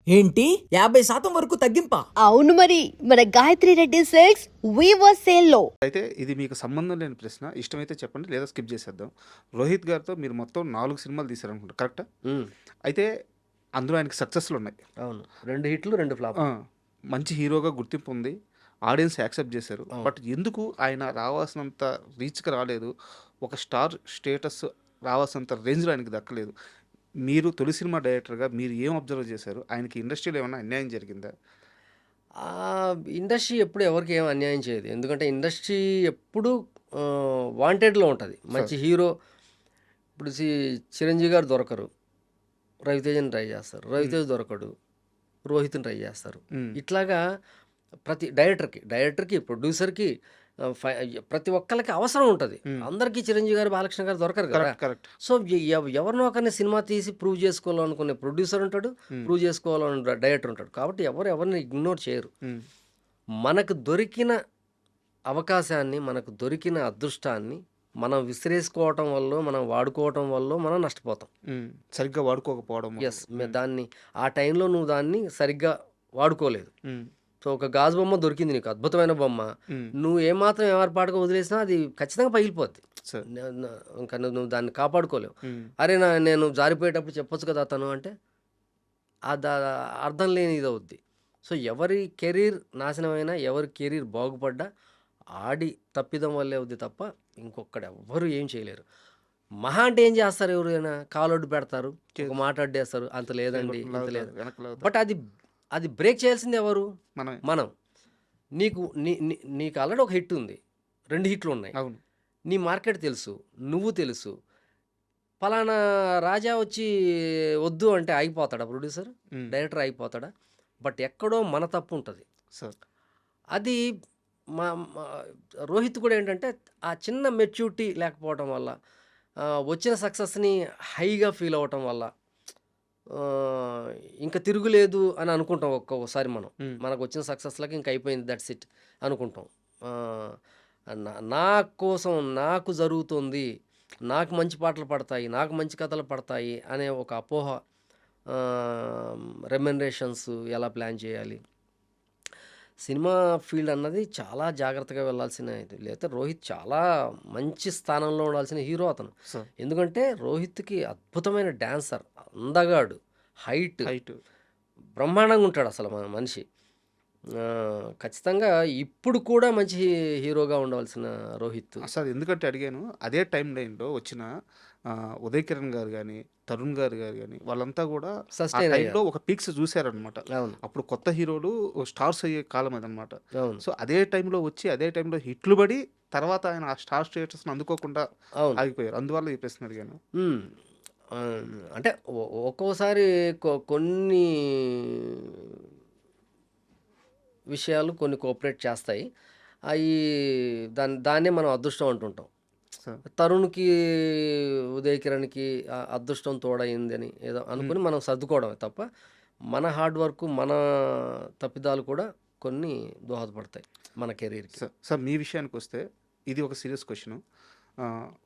ఏంటి 50% వరకు తగ్గింపా? అవును మరి, మన Gayatri Reddy Silks weaver sale లో. అయితే ఇది మీకు సంబంధం లేని ప్రశ్న. ఇష్టమైతే చెప్పండి లేదా స్కిప్ చేసేద్దాం. రోహిత్ గారితో మీరు మొత్తం 4 సినిమాలు తీశారనుకుంటా కరెక్టా? అయితే అందులో ఆయనకి సక్సెస్‌లున్నాయి. అవును. 2 హిట్లు, 2 ఫ్లాప్. ఆ! మంచి హీరోగా గుర్తింపు ఉంది. ఆడియన్స్ యాక్సెప్ట్ చేశారు. అవును. బట్ ఎందుకు ఆయన రావాల్సినంత రీచ్‌కి రాలేదు? ఒక స్టార్ స్టేటస్ రావాల్సినంత రేంజ్‌లో ఆయనకి దక్కలేదు. మీరు తొలి సినిమా డైరెక్టర్‌గా మీరు ఏం అబ్జర్వ్ చేశారు? ఆయనకి ఇండస్ట్రీలో ఏమన్నా అన్యాయం జరిగిందా? ఇండస్ట్రీ ఎప్పుడు ఎవరికి ఏం అన్యాయం చేయదు. ఎందుకంటే ఇండస్ట్రీ ఎప్పుడూ వాంటెడ్‌లో ఉంటది. మంచి హీరో ఇప్పుడు చిరంజీవి గారు దొరకరు. రవితేజని ట్రై చేస్తారు. రవితేజ దొరకడు. రోహిత్‌ని ట్రై చేస్తారు. హ్మ్. ఇట్లాగా ప్రతి డైరెక్టర్‌కి, ప్రొడ్యూసర్‌కి ప్రతి ఒక్కళ్ళకి అవసరం ఉంటది. అందరికీ చిరంజీవి గారు, బాలకృష్ణ గారు దొరకరు కదా! కరెక్ట్. సో, ఎవరినో ఒకరిని సినిమా తీసి ప్రూవ్ చేసుకోవాలనుకునే ప్రొడ్యూసర్ ఉంటాడు. ప్రూవ్ చేసుకోవాలనుకునే డైరెక్టర్ ఉంటాడు. కాబట్టి ఎవరిని ఇగ్నోర్ చేయరు. హ్మ్. మనకు దొరికిన అవకాశాన్ని, మనకు దొరికిన అదృష్టాన్ని మనం విసిరేసుకోవటం వల్లో, మనం వాడుకోవటం వల్లో మనం నష్టపోతాం. హ్మ్. సరిగ్గా వాడుకోకపోవడం. యెస్. దాన్ని ఆ టైంలో నువ్వు దాన్ని సరిగ్గా వాడుకోలేదు. హ్మ్. సో, ఒక గాజు బొమ్మ దొరికింది నీకు, అద్భుతమైన బొమ్మ. హ్మ్. నువ్వు ఏమాత్రం ఏమరపాటుగా వదిలేసినా అది ఖచ్చితంగా పగిలిపోద్ది. సరే. ఇంకా నువ్వు దాన్ని కాపాడుకోలేవు. హ్మ్. అరే నేను జారిపోయేటప్పుడు చెప్పొచ్చు కదా తను అంటే, అది అర్థం లేని ఇదవుద్ది. సో, ఎవరి కెరీర్ నాశనమైనా, ఎవరి కెరీర్ బాగుపడ్డా ఆడి తప్పిదం వల్లే అవుద్ది తప్ప ఇంకొకడు ఎవ్వరు ఏం చేయలేరు. మహా అంటే ఏం చేస్తారు, ఎవరైనా కాలొడ్డు పెడతారు, ఒక మాట అడ్డేస్తారు, అంత లేదండి, ఇంత లేదు. వెనక్కి లాగుతారు. బట్ అది బ్రేక్ చేయాల్సింది ఎవరు? మనమే. మనం. నీకు ఆల్రెడీ ఒక హిట్ ఉంది. 2 హిట్లు ఉన్నాయి. అవును. నీ మార్కెట్ తెలుసు. నువ్వు తెలుసు. పలానా రాజా వచ్చి వద్దు అంటే ఆగిపోతాడా ప్రొడ్యూసర్? హ్మ్. డైరెక్టర్ ఆగిపోతాడా? బట్ ఎక్కడో మన తప్పు ఉంటది. సార్. అది మా మా రోహిత్ కూడా ఏంటంటే, ఆ చిన్న మెచ్యూరిటీ లేకపోవటం వల్ల, వచ్చిన సక్సెస్‌ని హైగా ఫీల్ అవ్వటం వల్ల, ఆహ్, ఇంక తిరుగులేదు అని అనుకుంటాం ఒక్కొక్కసారి మనం. హ్మ్. మనకొచ్చిన సక్సెస్‌లకి ఇంక అయిపోయింది, దట్స్ ఇట్ అనుకుంటాం. ఆహ్, నా కోసం నాకు జరుగుతుంది, నాకు మంచి పాటలు పడతాయి, నాకు మంచి కథలు పడతాయి అనే ఒక అపోహ. రెమ్యునరేషన్స్ ఎలా ప్లాన్ చేయాలి? సినిమా ఫీల్డ్ అన్నది చాలా జాగ్రత్తగా వెళ్ళాల్సిన ఇది. లేకపోతే రోహిత్ చాలా మంచి స్థానంలో ఉండాల్సిన హీరో అతను. సార్. ఎందుకంటే రోహిత్‌కి అద్భుతమైన డాన్సర్, అందగాడు, హైట్ హైట్. బ్రహ్మాండంగా ఉంటాడు అసలు మనిషి. ఖచ్చితంగా ఇప్పుడు కూడా మంచి హీరోగా ఉండవలసిన రోహిత్. అసలు ఎందుకంటే అడిగాను. అదే టైమ్ లైన్‌లో వచ్చిన ఉదయ్ కిరణ్ గారు గాని, తరుణ్ గారు గాని వాళ్ళంతా కూడా ఆ సస్టైన్ టైంలో అయ్యారు. ఒక పీక్స్ చూసారనమాట. అవును. అప్పుడు కొత్త హీరోలు స్టార్స్ అయ్యే కాలం అదనమాట. అవును. సో, అదే టైంలో వచ్చి అదే టైంలో హిట్లు పడి తర్వాత ఆయన ఆ స్టార్ స్టేటస్‌ని అందుకోకుండా అవును. ఆగిపోయారు. అందువల్ల ఈ ప్రశ్న అడిగాను. హ్మ్. అంటే ఒక్కోసారి కొన్ని విషయాలు కొన్ని కోఆపరేట్ చేస్తాయి. అయి దాన్నే మనం అదృష్టం అంటుంటాం. సార్. తరుణ్‌కి, ఉదయ్ కిరణ్‌కి అదృష్టం తోడయిందని ఏదో హ్మ్. అనుకుని మనం సర్దుకోవడమే తప్ప, మన హార్డ్ వర్క్, మన తప్పిదాలు కూడా కొన్ని దోహదపడతాయి మన కెరీర్‌కి. సార్ మీ విషయానికొస్తే ఇది ఒక సీరియస్ క్వెషను.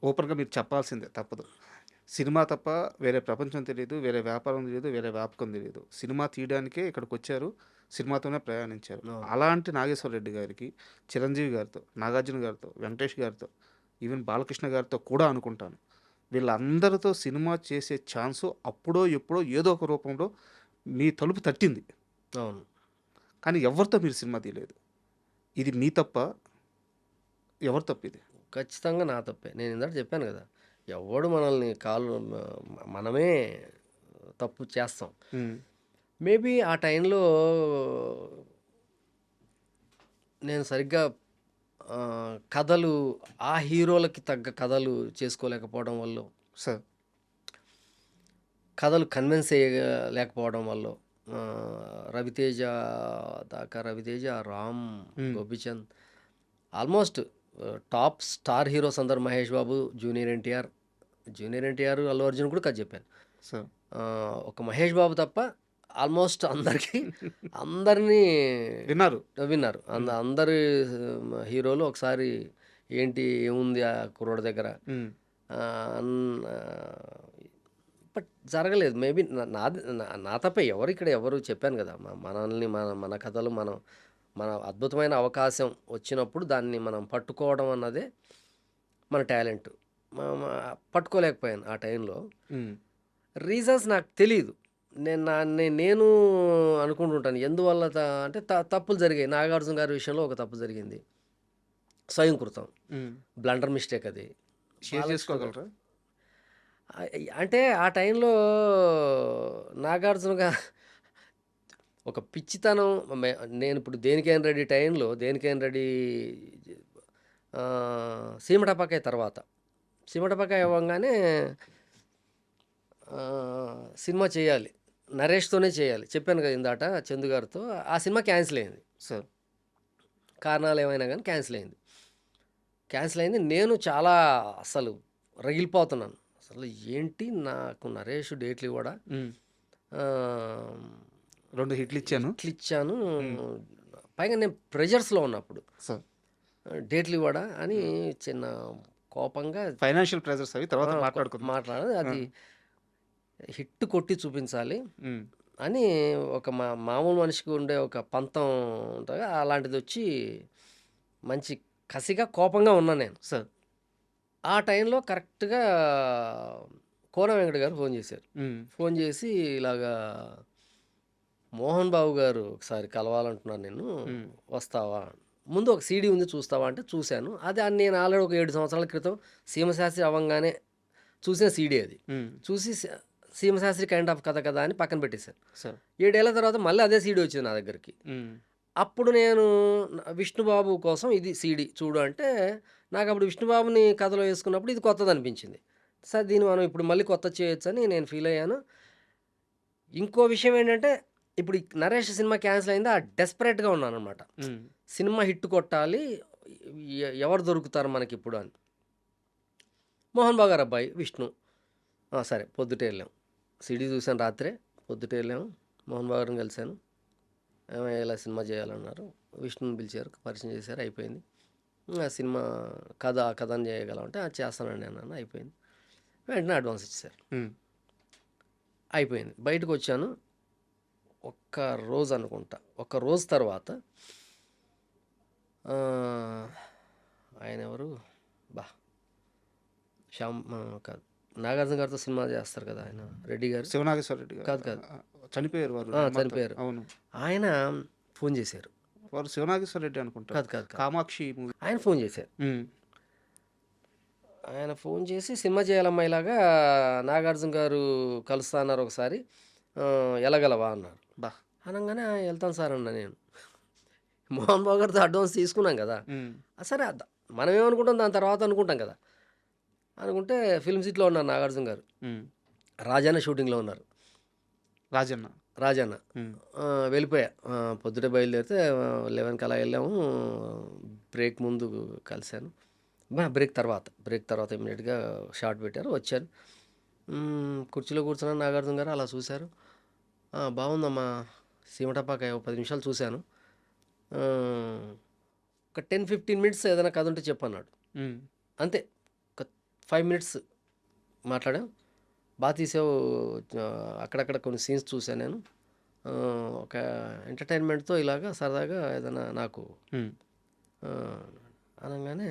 ఓపెన్‌గా మీరు చెప్పాల్సిందే తప్పదు. సినిమా తప్ప వేరే ప్రపంచం తెలీదు, వేరే వ్యాపారం తెలీదు, వేరే వ్యాపకం తెలీదు. సినిమా తీయడానికే ఇక్కడికొచ్చారు. సినిమాతోనే ప్రయాణించారు. అవును. అలాంటి నాగేశ్వర రెడ్డి గారికి, చిరంజీవి గారితో, నాగార్జున గారితో, వెంకటేష్ గారితో, ఈవెన్ బాలకృష్ణ గారితో కూడా అనుకుంటాను. వీళ్ళందరితో సినిమా చేసే ఛాన్సు అప్పుడో, ఎప్పుడో ఏదో ఒక రూపంలో మీ తలుపు తట్టింది. అవును. కానీ ఎవరితో మీరు సినిమా తీయలేదు. ఇది మీ తప్పా? ఎవరి తప్పిది? ఖచ్చితంగా నా తప్పే. నేను ఇందాక చెప్పాను కదా! ఎవడు మనల్ని మనమే తప్పు చేస్తాం. హ్మ్. మేబీ ఆ టైంలో నేను సరిగ్గా కథలు, ఆ హీరోలకి తగ్గ కథలు చేసుకోలేకపోవడం వల్లో, సార్. కథలు కన్విన్స్ లేకపోవడం వల్లో, రవితేజ రవితేజ, రామ్, హ్మ్. Gopichand, almost top star heroes అందరు, మహేష్ బాబు, జూనియర్ ఎన్టీఆర్, అల్లు అర్జున్ కూడా కథ చెప్పాను. సార్. ఒక మహేష్ బాబు తప్ప ఆల్మోస్ట్ అందరినీ విన్నారు. విన్నారు. అందరి హీరోలు ఒకసారి ఏంటి, ఏముంది ఆ కుర్రోడి దగ్గర, హ్మ్. ఆహ్, అన్ ఆహ్, బట్ జరగలేదు. మేబీ నా తప్పే. ఎవరు చెప్పాను కదా! మనల్ని మన కథలు మన అద్భుతమైన అవకాశం వచ్చినప్పుడు దాన్ని మనం పట్టుకోవడం అన్నదే మన టాలెంట్. పట్టుకోలేకపోయాను ఆ టైంలో. హ్మ్. రీజన్స్ నాకు తెలీదు. నేను అనుకుంటుంటాను ఎందువల్ల అంటే తప్పులు జరిగాయి. నాగార్జున గారి విషయంలో ఒక తప్పు జరిగింది. స్వయంకృతం. హ్మ్. బ్లండర్ మిస్టేక్ అది. షేర్ బాలకృష్ణ గారు చేసుకోగలరా? అంటే ఆ టైంలో నాగార్జున గారు ఒక పిచ్చితనం. నేను ఇప్పుడు దేనికైనా రెడీ టైంలో దేనికైనా రెడీ సీమటపాకాయ తర్వాత సీమటపాకాయ అవ్వంగానే సినిమా చేయాలి. నరేష్తోనే చేయాలి. చెప్పాను కదా ఇందాట చందు గారితో. ఆ సినిమా క్యాన్సిల్ అయింది. సార్. కారణాలు ఏమైనా కానీ క్యాన్సిల్ అయింది. నేను చాలా అసలు రగిలిపోతున్నాను. అసలు ఏంటి నాకు నరేష్ డేట్లు కూడా హ్మ్. 2 హిట్లు ఇచ్చాను. ఇచ్చాను. పైగా నేను ప్రెజర్స్లో ఉన్నప్పుడు సార్. డేట్లు ఇవ్వడా అని చిన్న కోపంగా ఫైనాన్షియల్ ప్రెజర్స్ అవి తర్వాత మాట్లాడుకుందాం. మాట్లాడదు. అది హిట్ కొట్టి చూపించాలి హ్మ్. అని ఒక మామూలు మనిషికి ఉండే ఒక పంతం ఉంటుంది. అలాంటిది వచ్చి మంచి కసిగా కోపంగా ఉన్నాను నేను. సార్. ఆ టైంలో కరెక్ట్గా కోన వెంకట గారు ఫోన్ చేశారు. హ్మ్. ఫోన్ చేసి ఇలాగా మోహన్ బాబు గారు ఒకసారి కలవాలంటున్నారు నిన్ను, హ్మ్. వస్తావా? ముందు ఒక సీడీ ఉంది చూస్తావా అంటే చూశాను. అది నేను ఆల్రెడీ ఒక 7 సంవత్సరాల క్రితం సీమశాస్త్రి అవ్వంగానే చూసిన సీడీ అది. హ్మ్. చూసి సీమశాస్త్రి కైండ్ ఆఫ్ కథ కదా అని పక్కన పెట్టేశాను. సార్. 7 ఏళ్ల తర్వాత మళ్ళీ అదే సీడీ వచ్చింది నా దగ్గరికి. హ్మ్. అప్పుడు నేను విష్ణుబాబు కోసం ఇది సీడీ చూడు అంటే నాకు అప్పుడు విష్ణుబాబుని కథలో వేసుకున్నప్పుడు ఇది కొత్తది అనిపించింది. సార్ దీన్ని మనం ఇప్పుడు మళ్ళీ కొత్త చేయొచ్చని నేను ఫీల్ అయ్యాను. ఇంకో విషయం ఏంటంటే ఇప్పుడు ఈ నరేష్ సినిమా క్యాన్సిల్ అయింది. ఆ డెస్పరేట్గా ఉన్నాను అనమాట. హ్మ్. సినిమా హిట్ కొట్టాలి, ఎవరు దొరుకుతారు మనకి ఇప్పుడు అని. మోహన్ బాబు గారు అబ్బాయి విష్ణు. సరే పొద్దుటే వెళ్ళాం. సీడీ చూసాను రాత్రే. పొద్దుటే వెళ్ళాము. మోహన్ బాబు గారిని కలిశాను. ఇలా సినిమా చేయాలన్నారు. విష్ణుని పిలిచారు, పరిచయం చేశారు, అయిపోయింది. ఆ సినిమా ఆ కథని చేయగలమంటే చేస్తానండి అన్నాను. అయిపోయింది. వెంటనే అడ్వాన్స్ ఇచ్చారు. హ్మ్. అయిపోయింది. బయటకు వచ్చాను. ఒక్క రోజు అనుకుంటా. ఒక్క రోజు తర్వాత ఆయన ఎవరు కాదు, నాగార్జున గారితో సినిమా చేస్తారు కదా ఆయన, రెడ్డి గారు. శివనాగేశ్వర రెడ్డి కాదు గారు కాదు చనిపోయారు వారు. చనిపోయారు. అవును. ఆయన ఫోన్ చేశారు. వారు శివనాగేశ్వర రెడ్డి అనుకుంటారు. కాదు కాదు కాదు కామాక్షి మూవీ. ఆయన ఫోన్ చేశారు. ఆయన ఫోన్ చేసి సినిమా చేయాలమ్మా ఇలాగా నాగార్జున గారు కలుస్తా అన్నారు ఒకసారి, వెళ్ళగలవా అన్నారు. బా. అనగానే వెళ్తాను సార్ అన్న నేను. మోహన్ బాబు గారితో అడ్వాన్స్ తీసుకున్నాం కదా. సరే మనం ఏమనుకుంటాం దాని తర్వాత అనుకుంటాం కదా. అనుకుంటే ఫిల్మ్ సిటీలో ఉన్నారు నాగార్జున గారు. రాజన్న షూటింగ్లో ఉన్నారు. రాజన్న వెళ్ళిపోయా. పొద్దుటే బయలుదేరితే 11కి అలా వెళ్ళాము. బ్రేక్ ముందు కలిశాను. బ్రేక్ తర్వాత ఇమ్మీడియట్గా షార్ట్ పెట్టారు, వచ్చాను. కుర్చీలో కూర్చున్నాను. నాగార్జున గారు అలా చూశారు. బాగుందమ్మా సీమటపాకాయ. 10 నిమిషాలు చూశాను. ఒక 10-15 మినిట్స్ ఏదైనా కథ ఉంటే చెప్పన్నాడు. అంతే. ఒక 5 మినిట్స్ మాట్లాడాం. బాగా తీసావు. అక్కడక్కడ కొన్ని సీన్స్ చూశాను నేను. ఒక ఎంటర్టైన్మెంట్తో ఇలాగా సరదాగా ఏదైనా నాకు అనగానే